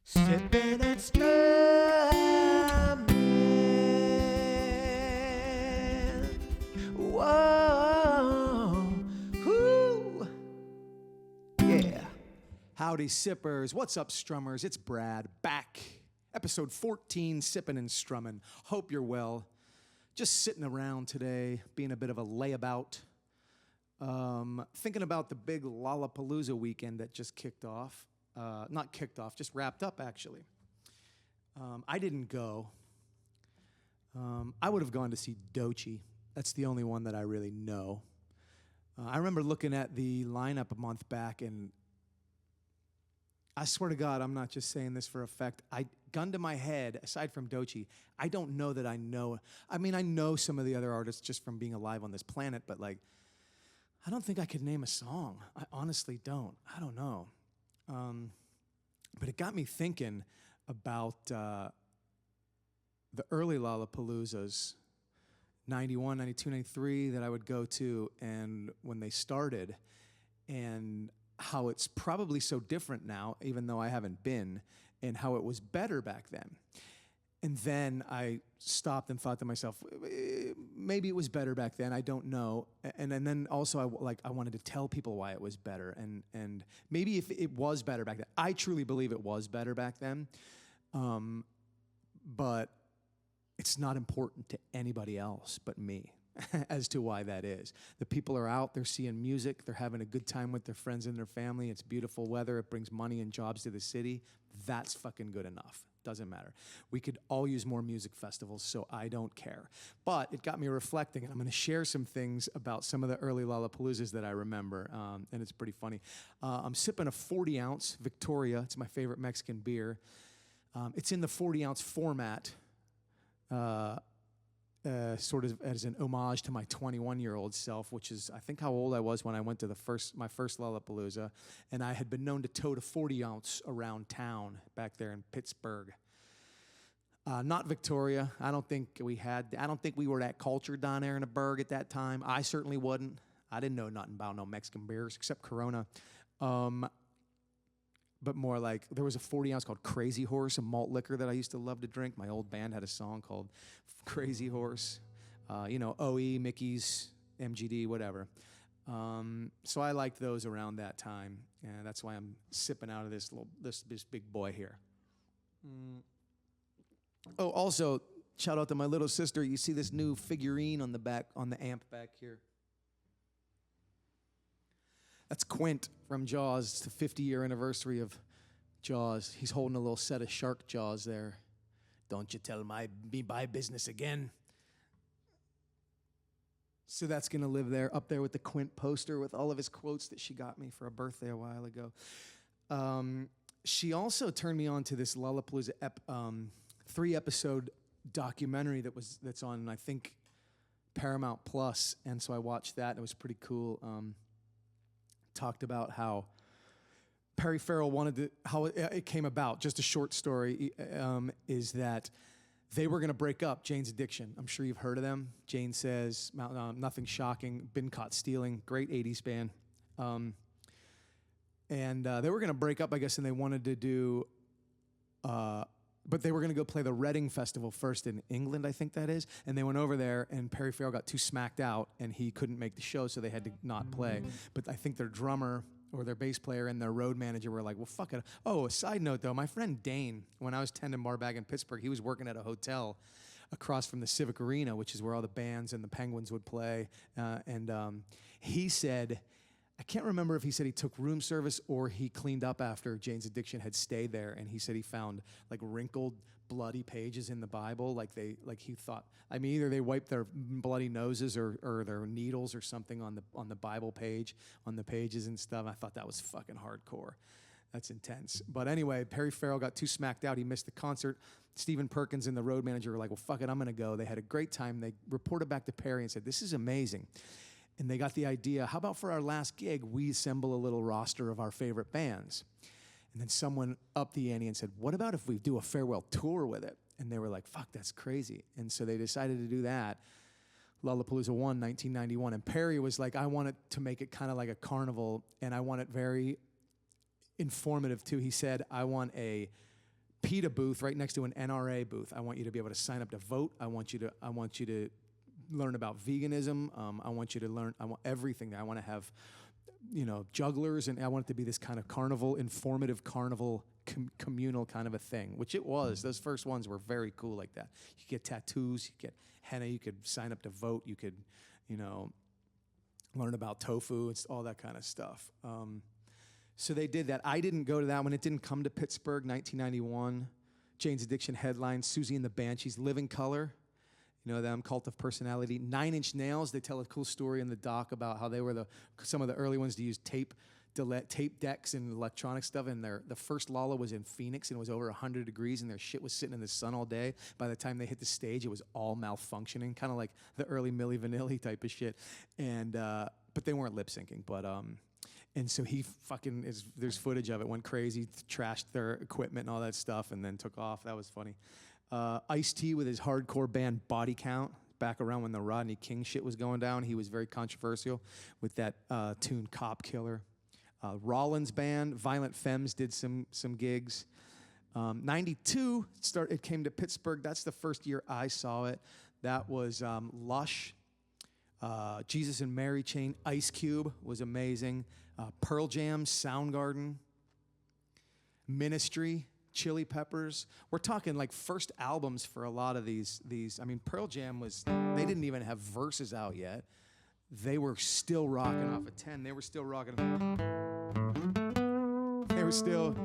Sippin' and Strummin'. Whoa, whoo, yeah. Howdy, sippers. What's up, strummers? It's Brad, back. Episode 14, Sippin' and Strummin'. Hope you're well. Just sitting around today, being a bit of a layabout. Thinking about the big Lollapalooza weekend that just kicked off. Not kicked off, just wrapped up, actually. I didn't go. I would have gone to see Doechii. That's the only one that I really know. I remember looking at the lineup a month back, and I swear to God, I'm not just saying this for effect. Gun to my head, aside from Doechii, I don't know that I know. I mean, I know some of the other artists just from being alive on this planet, but like, I don't think I could name a song. I honestly don't. I don't know. But it got me thinking about the early Lollapaloozas, 91, 92, 93, that I would go to, and when they started, and how it's probably so different now, even though I haven't been, and how it was better back then. And then I stopped and thought to myself, maybe it was better back then. I don't know. And then also I wanted to tell people why it was better, and maybe if it was better back then. I truly believe it was better back then, but it's not important to anybody else but me as to why that is. The people are out, they're seeing music, they're having a good time with their friends and their family. It's beautiful weather, it brings money and jobs to the city. That's fucking good enough. Doesn't matter. We could all use more music festivals, so I don't care. But it got me reflecting, and I'm going to share some things about some of the early Lollapaloozas that I remember, and it's pretty funny. I'm sipping a 40-ounce Victoria. It's my favorite Mexican beer. It's in the 40-ounce format, sort of as an homage to my 21-year-old self, which is, I think, how old I was when I went to my first Lollapalooza, and I had been known to tote a 40-ounce around town back there in Pittsburgh. Not Victoria. I don't think we were that cultured down there in the Burgh at that time. I certainly wasn't. I didn't know nothing about no Mexican beers except Corona. But more like, there was a 40-ounce called Crazy Horse, a malt liquor that I used to love to drink. My old band had a song called Crazy Horse. OE, Mickey's, MGD, whatever. So I liked those around that time, and that's why I'm sipping out of this big boy here. Oh, also, shout out to my little sister. You see this new figurine on the amp back here. That's Quint from Jaws. It's the 50-year anniversary of Jaws. He's holding a little set of shark jaws there. Don't you tell me my business again. So that's going to live there, up there with the Quint poster with all of his quotes that she got me for a birthday a while ago. She also turned me on to this Lollapalooza 3-episode documentary that's on, I think, Paramount Plus, and so I watched that, and it was pretty cool. Talked about how Perry Farrell how it came about. Just a short story is that they were going to break up, Jane's Addiction. I'm sure you've heard of them. Jane Says, Nothing Shocking, Been Caught Stealing, great 80s band. And they were going to break up, I guess, and they wanted to do, but they were going to go play the Reading Festival first in England, I think that is. And they went over there, and Perry Farrell got too smacked out, and he couldn't make the show, so they had to not play. But I think their drummer or their bass player and their road manager were like, well, fuck it. Oh, a side note, though, my friend Dane, when I was tending bar back in Pittsburgh, he was working at a hotel across from the Civic Arena, which is where all the bands and the Penguins would play. He said, I can't remember if he said he took room service or he cleaned up after Jane's Addiction had stayed there, and he said he found like wrinkled, bloody pages in the Bible, he thought. I mean, either they wiped their bloody noses or their needles or something on the Bible page, on the pages and stuff. I thought that was fucking hardcore. That's intense. But anyway, Perry Farrell got too smacked out. He missed the concert. Stephen Perkins and the road manager were like, well, fuck it, I'm gonna go. They had a great time. They reported back to Perry and said, this is amazing. And they got the idea, how about for our last gig, we assemble a little roster of our favorite bands? And then someone upped the ante and said, what about if we do a farewell tour with it? And they were like, fuck, that's crazy. And so they decided to do that. Lollapalooza 1, 1991. And Perry was like, I want it to make it kind of like a carnival, and I want it very informative too. He said, I want a PETA booth right next to an NRA booth. I want you to be able to sign up to vote. I want you to learn about veganism. I want you to learn. I want everything. I want to have, jugglers, and I want it to be this kind of carnival, informative carnival, communal kind of a thing, which it was. Those first ones were very cool like that. You get tattoos, you get henna, you could sign up to vote, you could, learn about tofu and all that kind of stuff. So they did that. I didn't go to that one. It didn't come to Pittsburgh, 1991. Jane's Addiction headline, Susie and the Banshees, Living Color. You know them, Cult of Personality. 9 Inch Nails, they tell a cool story in the doc about how they were some of the early ones to use tape decks and electronic stuff. And the first Lolla was in Phoenix, and it was over 100 degrees, and their shit was sitting in the sun all day. By the time they hit the stage, it was all malfunctioning, kind of like the early Milli Vanilli type of shit. And but they weren't lip syncing. But and so he there's footage of it, went crazy, trashed their equipment and all that stuff, and then took off. That was funny. Ice-T with his hardcore band Body Count, back around when the Rodney King shit was going down. He was very controversial with that tune Cop Killer. Rollins Band, Violent Femmes did some gigs. 92, it came to Pittsburgh. That's the first year I saw it. That was Lush, Jesus and Mary Chain, Ice Cube was amazing. Pearl Jam, Soundgarden, Ministry, Chili Peppers. We're talking like first albums for a lot of these. I mean, Pearl Jam they didn't even have verses out yet. They were still rocking off a 10. They were still rocking. They were still.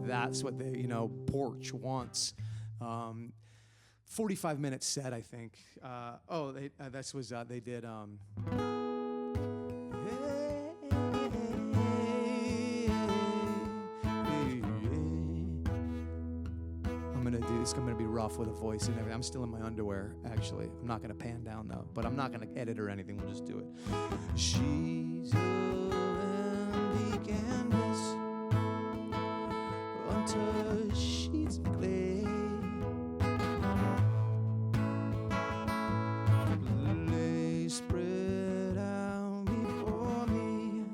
That's what they, Porch wants. 45-minute set, I think. They did. I'm gonna be rough with a voice and everything. I'm still in my underwear, actually. I'm not gonna pan down though, but I'm not gonna edit or anything. We'll just do it. She's an empty canvas onto sheets of clay. Lay spread out before me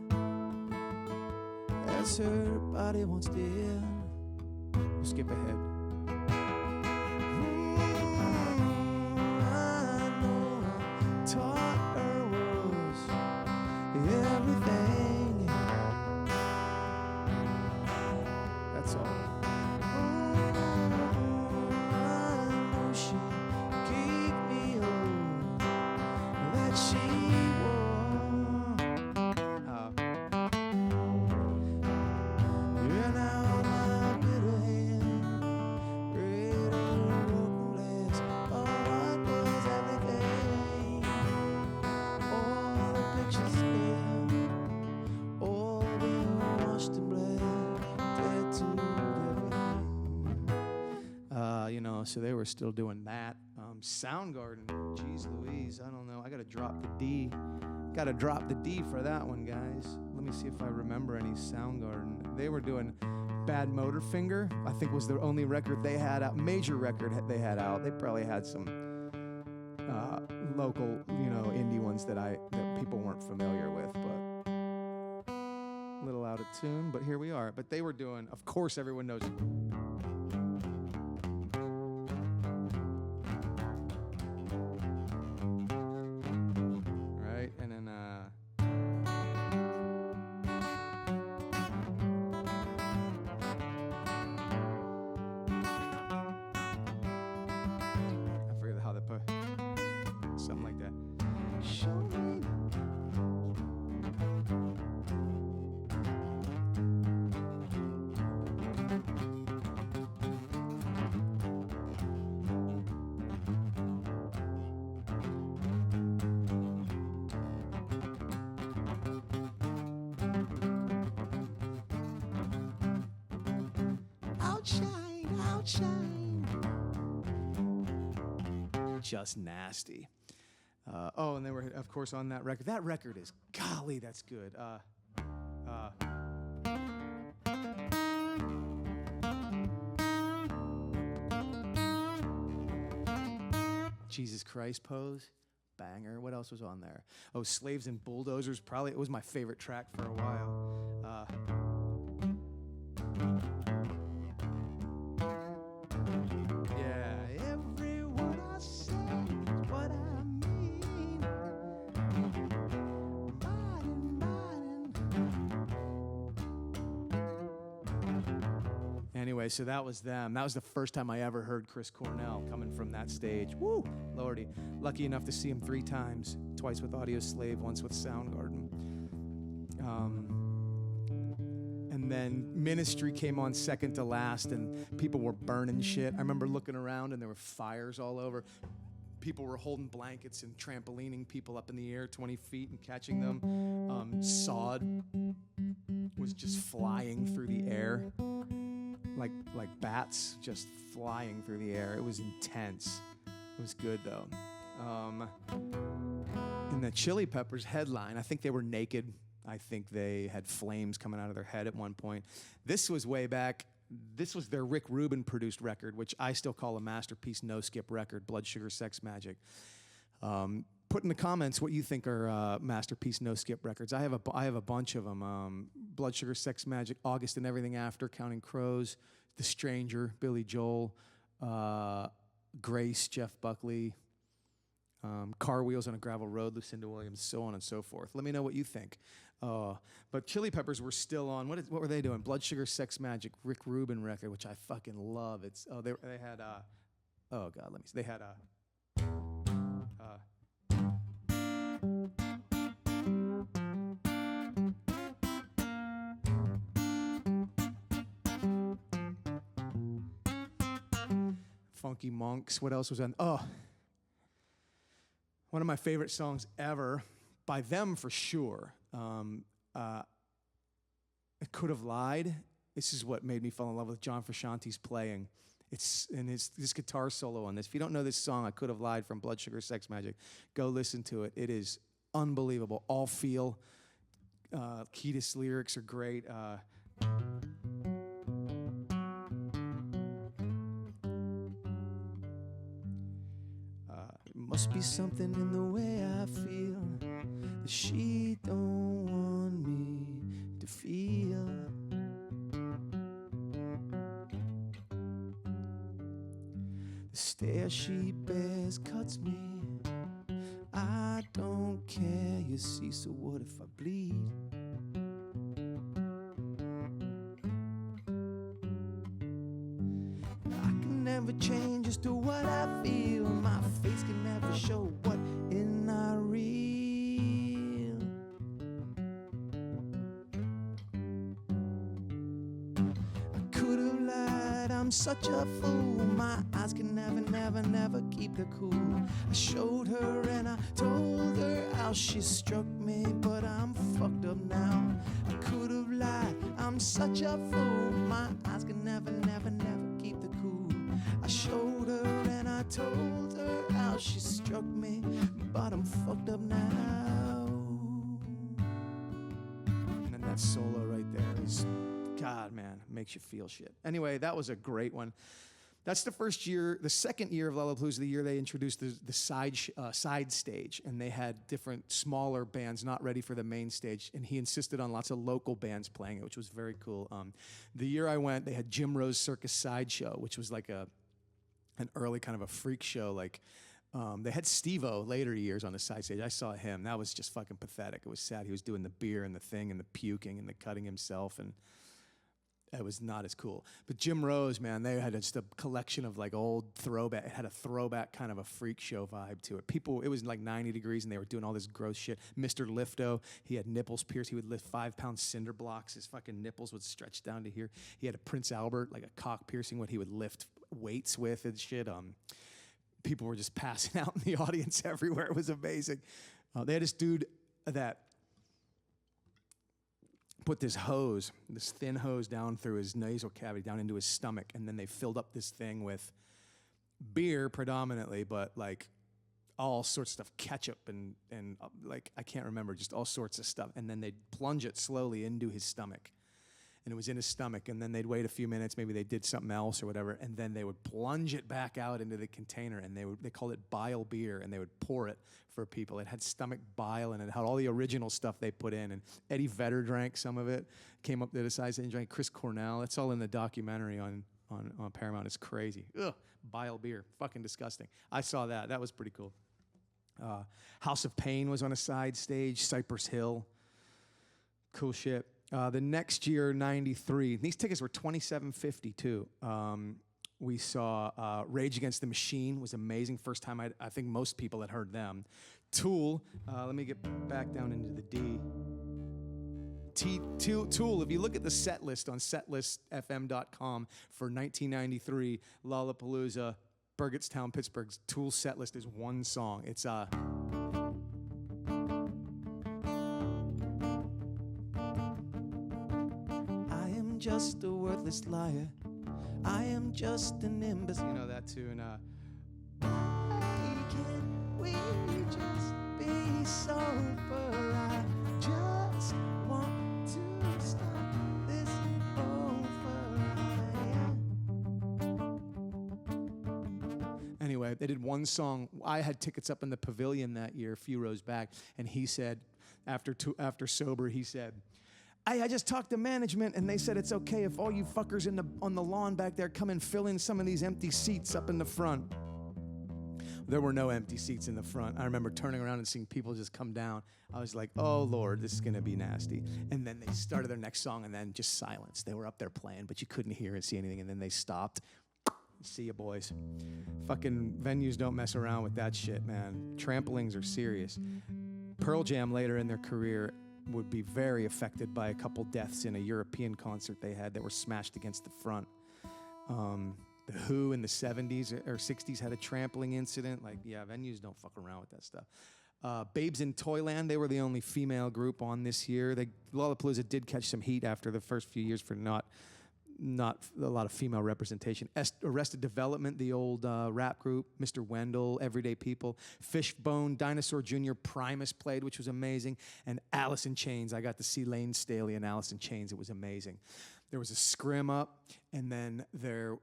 as her body once did. We'll skip ahead. Taught her was everything. That's all. I know she gave me all that she wore. You're now my bitter hand, great broken glass. Oh, what was everything? All the pictures there, all been washed in blood, dead to everything. So they were still doing that. Soundgarden, geez Louise, I don't know. I gotta drop the D. Gotta drop the D for that one, guys. Let me see if I remember any Soundgarden. They were doing Bad Motorfinger, I think was the only record they had out, major record they had out. They probably had some local, indie ones that people weren't familiar with, but a little out of tune, but here we are. But they were doing, of course, everyone knows. Right, and then I forget how they put something like that. Show me. Outshine, outshine. Just nasty. And they were, of course, on that record. That record is, golly, that's good. Jesus Christ Pose. banger. What else was on there? Oh, Slaves and Bulldozers. Probably it was my favorite track for a while. Yeah, Every word I say is what I mean. Anyway, so that was them. That was the first time I ever heard Chris Cornell coming from that stage. Woo, Lordy. Lucky enough to see him 3 times, twice with Audio Slave, once with Soundgarden. And then Ministry came on second to last, and people were burning shit. I remember looking around, and there were fires all over. People were holding blankets and trampolining people up in the air 20 feet and catching them. Sod was just flying through the air. Like bats just flying through the air. It was intense. It was good though. And the Chili Peppers headline, I think they were naked. I think they had flames coming out of their head at one point. This was way back. This was their Rick Rubin produced record, which I still call a masterpiece, no skip record, Blood Sugar Sex Magic. Put in the comments what you think are masterpiece no skip records. I have a bunch of them. Blood Sugar Sex Magic, August and Everything After, Counting Crows, The Stranger, Billy Joel, Grace, Jeff Buckley, Car Wheels on a Gravel Road, Lucinda Williams, so on and so forth. Let me know what you think. But Chili Peppers were still on. What were they doing? Blood Sugar Sex Magic, Rick Rubin record, which I fucking love. They had oh god, let me see. They had Funky Monks. What else was on? Oh, one of my favorite songs ever, by them for sure. I Could Have Lied. This is what made me fall in love with John Frusciante's playing. It's and his guitar solo on this. If you don't know this song, I Could Have Lied from Blood Sugar Sex Magic, go listen to it. It is unbelievable. All feel. Kiedis lyrics are great. Must be something in the way I feel that she don't want me to feel. The stare she bears cuts me. I don't care, you see, so what if I bleed? I can never change as to what I feel. My face can never show what is not real. I could have lied, I'm such a fool. My eyes can never, never, never keep the cool. I showed her and I told her how she struck me, but I'm fucked up now. I could have lied, I'm such a fool. My eyes can never, never, never keep the cool. I showed her and I told her how she struck me, but I'm fucked up now. And then that solo right there is, God, man, makes you feel shit. Anyway, that was a great one. That's the first year. The second year of Lollapalooza, the year they introduced the side stage, and they had different smaller bands not ready for the main stage, and he insisted on lots of local bands playing it, which was very cool. The year I went, they had Jim Rose Circus Sideshow, which was like an early kind of a freak show. Like they had Steve-O later years on the side stage. I saw him. That was just fucking pathetic. It was sad. He was doing the beer and the thing and the puking and the cutting himself, and it was not as cool. But Jim Rose, man, they had just a collection of like old throwback. It had a throwback kind of a freak show vibe to it. People, it was like 90 degrees and they were doing all this gross shit. Mr. Lifto, he had nipples pierced. He would lift 5-pound cinder blocks. His fucking nipples would stretch down to here. He had a Prince Albert, like a cock piercing, what he would lift weights with and shit. People were just passing out in the audience everywhere. It was amazing. They had this dude that put this thin hose down through his nasal cavity, down into his stomach, and then they filled up this thing with beer predominantly, but like all sorts of stuff, ketchup and like, I can't remember, just all sorts of stuff, and then they'd plunge it slowly into his stomach. and it was in his stomach, and then they'd wait a few minutes, maybe they did something else or whatever, and then they would plunge it back out into the container, and they called it bile beer, and they would pour it for people. It had stomach bile, and it had all the original stuff they put in, and Eddie Vedder drank some of it, came up to the size and drank. Chris Cornell, that's all in the documentary on Paramount. It's crazy. Ugh, bile beer, fucking disgusting. I saw that. That was pretty cool. House of Pain was on a side stage. Cypress Hill, cool shit. The next year, '93. These tickets were $27.50 too. We saw Rage Against the Machine was amazing. First time I think most people had heard them. Tool. Let me get back down into the D. Tool, if you look at the set list on setlistfm.com for 1993, Lollapalooza, Burgettstown, Pittsburgh's Tool set list is one song. It's I am just a worthless liar. I am just an imbecile. You know that tune. Can we just be sober? I just want to start this over. Anyway, they did one song. I had tickets up in the pavilion that year, a few rows back, and he said, after sober, he said, I just talked to management, and they said it's okay if all you fuckers on the lawn back there come and fill in some of these empty seats up in the front. There were no empty seats in the front. I remember turning around and seeing people just come down. I was like, oh, Lord, this is going to be nasty. And then they started their next song, and then just silence. They were up there playing, but you couldn't hear and see anything, and then they stopped. See ya, boys. Fucking venues don't mess around with that shit, man. Tramplings are serious. Pearl Jam later in their career would be very affected by a couple deaths in a European concert they had that were smashed against the front. The Who in the 70s or 60s had a trampling incident. Like, yeah, venues don't fuck around with that stuff. Babes in Toyland, they were the only female group on this year. Lollapalooza did catch some heat after the first few years for not a lot of female representation. Arrested Development, the old rap group, Mr. Wendell, Everyday People, Fishbone, Dinosaur Jr., Primus played, which was amazing, and Alice in Chains. I got to see Lane Staley and Alice in Chains. It was amazing. There was a scrim up, and then the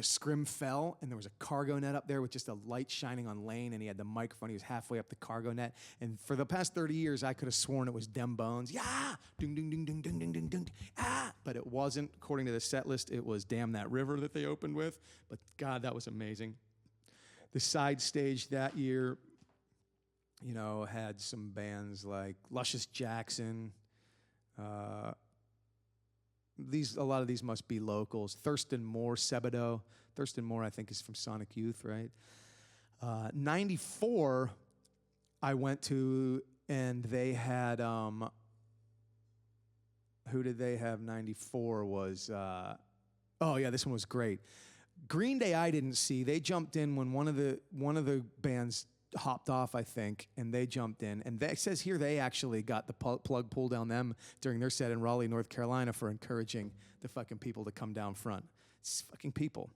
scrim fell, and there was a cargo net up there with just a light shining on Lane, and he had the microphone. He was halfway up the cargo net, and for the past 30 years, I could have sworn it was Dem Bones. Yeah, ding, ding, ding, ding, ding, ding, ding, ding, ah, but it wasn't. According to the set list, it was Damn That River that they opened with, but God, that was amazing. The side stage that year, you know, had some bands like Luscious Jackson. A lot of these must be locals. Thurston Moore, Sebadoh. Thurston Moore, I think, is from Sonic Youth, right? 94, I went to, and they had, who did they have? 94 was, oh yeah, this one was great. Green Day I didn't see. They jumped in when one of the bands hopped off, I think, and they jumped in. And it says here they actually got the plug pulled down them during their set in Raleigh, North Carolina for encouraging the fucking people to come down front. It's fucking people.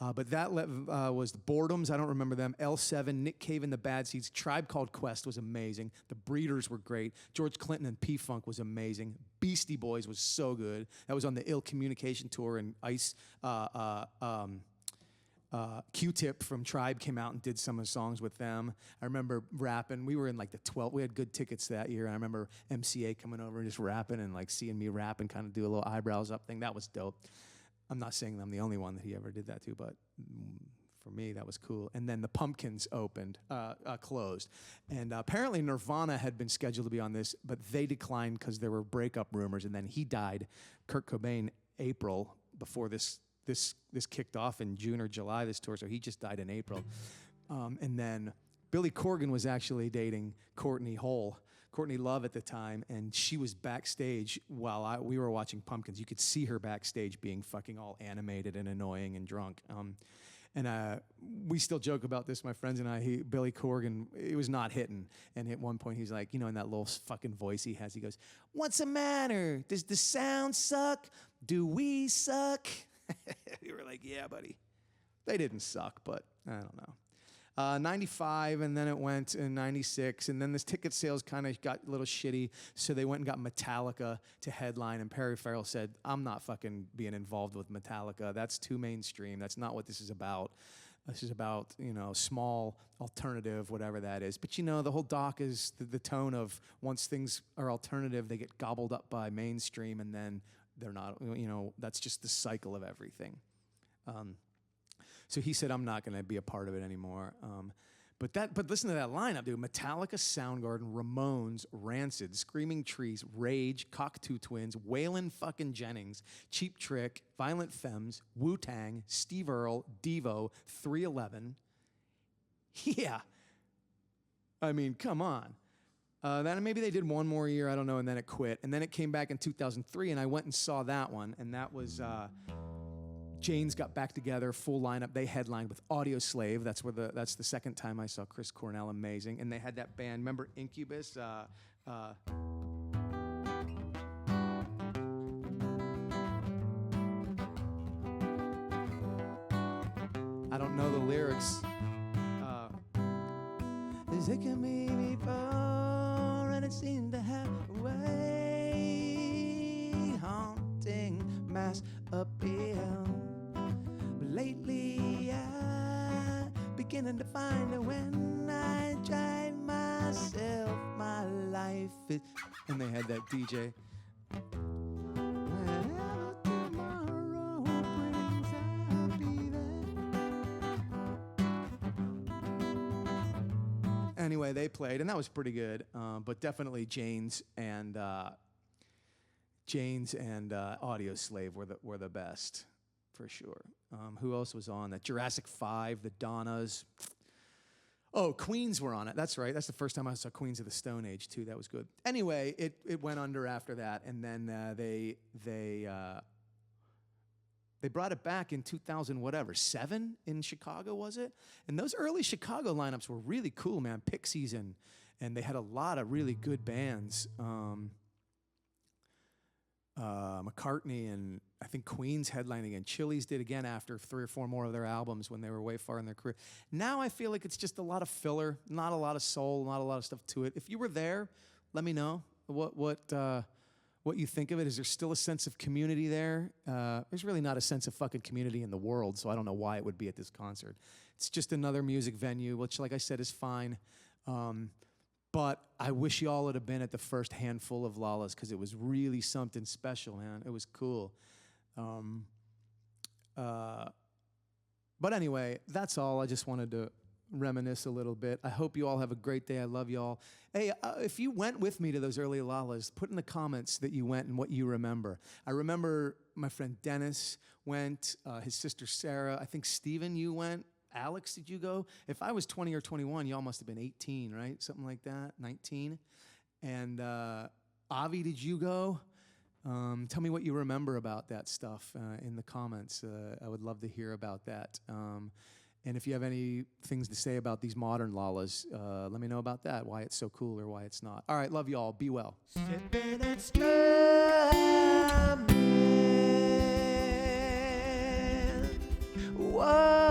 But that was the Boredoms. I don't remember them. L7, Nick Cave and the Bad Seeds. Tribe Called Quest was amazing. The Breeders were great. George Clinton and P-Funk was amazing. Beastie Boys was so good. That was on the Ill Communication tour, and Ice... Q-Tip from Tribe came out and did some of the songs with them. I remember rapping. We were in like the 12th. We had good tickets that year. I remember MCA coming over and just rapping and like seeing me rap and kind of do a little eyebrows up thing. That was dope. I'm not saying I'm the only one that he ever did that to, but for me, that was cool. And then the Pumpkins closed. And apparently Nirvana had been scheduled to be on this, but they declined because there were breakup rumors. And then he died, Kurt Cobain, April, before this kicked off in June or July, this tour, so he just died in April. And then Billy Corgan was actually dating Courtney Love at the time, and she was backstage while we were watching Pumpkins. You could see her backstage being fucking all animated and annoying and drunk. And we still joke about this, my friends and I. Billy Corgan, it was not hitting. And at one point, he's like, you know, in that little fucking voice he has, he goes, "What's the matter? Does the sound suck? Do we suck?" We were like, yeah, buddy. They didn't suck, but I don't know. 95, and then it went in 96, and then this ticket sales kind of got a little shitty, so they went and got Metallica to headline, and Perry Farrell said, I'm not fucking being involved with Metallica. That's too mainstream. That's not what this is about. This is about, small, alternative, whatever that is. But, the whole doc is the tone of once things are alternative, they get gobbled up by mainstream, and then they're not, that's just the cycle of everything. So he said, I'm not going to be a part of it anymore. But listen to that lineup, dude. Metallica, Soundgarden, Ramones, Rancid, Screaming Trees, Rage, Cockatoo Twins, Waylon fucking Jennings, Cheap Trick, Violent Femmes, Wu-Tang, Steve Earle, Devo, 311. Yeah. I mean, come on. Then maybe they did one more year, I don't know, and then it quit. And then it came back in 2003, and I went and saw that one, and that was... Jane's got back together, full lineup. They headlined with Audio Slave. That's the second time I saw Chris Cornell, amazing. And they had that band. Remember Incubus? I don't know the lyrics. It can be before, and it seemed to have a way haunting mass appeal. Lately, I beginning to find that when I drive myself, my life is... And they had that DJ. Whenever tomorrow brings, I'll be there. Anyway, they played, and that was pretty good. But definitely Jane's and Audio Slave were the best, for sure. Who else was on that? Jurassic 5, the Donnas. Oh, Queens were on it. That's right. That's the first time I saw Queens of the Stone Age, too. That was good. Anyway, it went under after that, and then they brought it back in 2007 in Chicago, was it? And those early Chicago lineups were really cool, man. Pixies and they had a lot of really good bands. McCartney and I think Queen's headlining, and Chili's did again after 3 or 4 more of their albums when they were way far in their career. Now I feel like it's just a lot of filler, not a lot of soul, not a lot of stuff to it. If you were there, let me know what you think of it. Is there still a sense of community there? There's really not a sense of fucking community in the world, so I don't know why it would be at this concert. It's just another music venue, which, like I said, is fine. But I wish y'all would have been at the first handful of Lollas, because it was really something special, man. It was cool. But anyway, that's all. I just wanted to reminisce a little bit. I hope you all have a great day. I love y'all. Hey, if you went with me to those early Lollas, put in the comments that you went and what you remember. I remember my friend Dennis went, his sister Sarah. I think Steven, you went. Alex, did you go? If I was 20 or 21, y'all must have been 18, right? Something like that, 19. And Avi, did you go? Tell me what you remember about that stuff in the comments. I would love to hear about that. And if you have any things to say about these modern Lollas, let me know about that, why it's so cool or why it's not. All right, love y'all. Be well. Sippin' and strummin'. Whoa.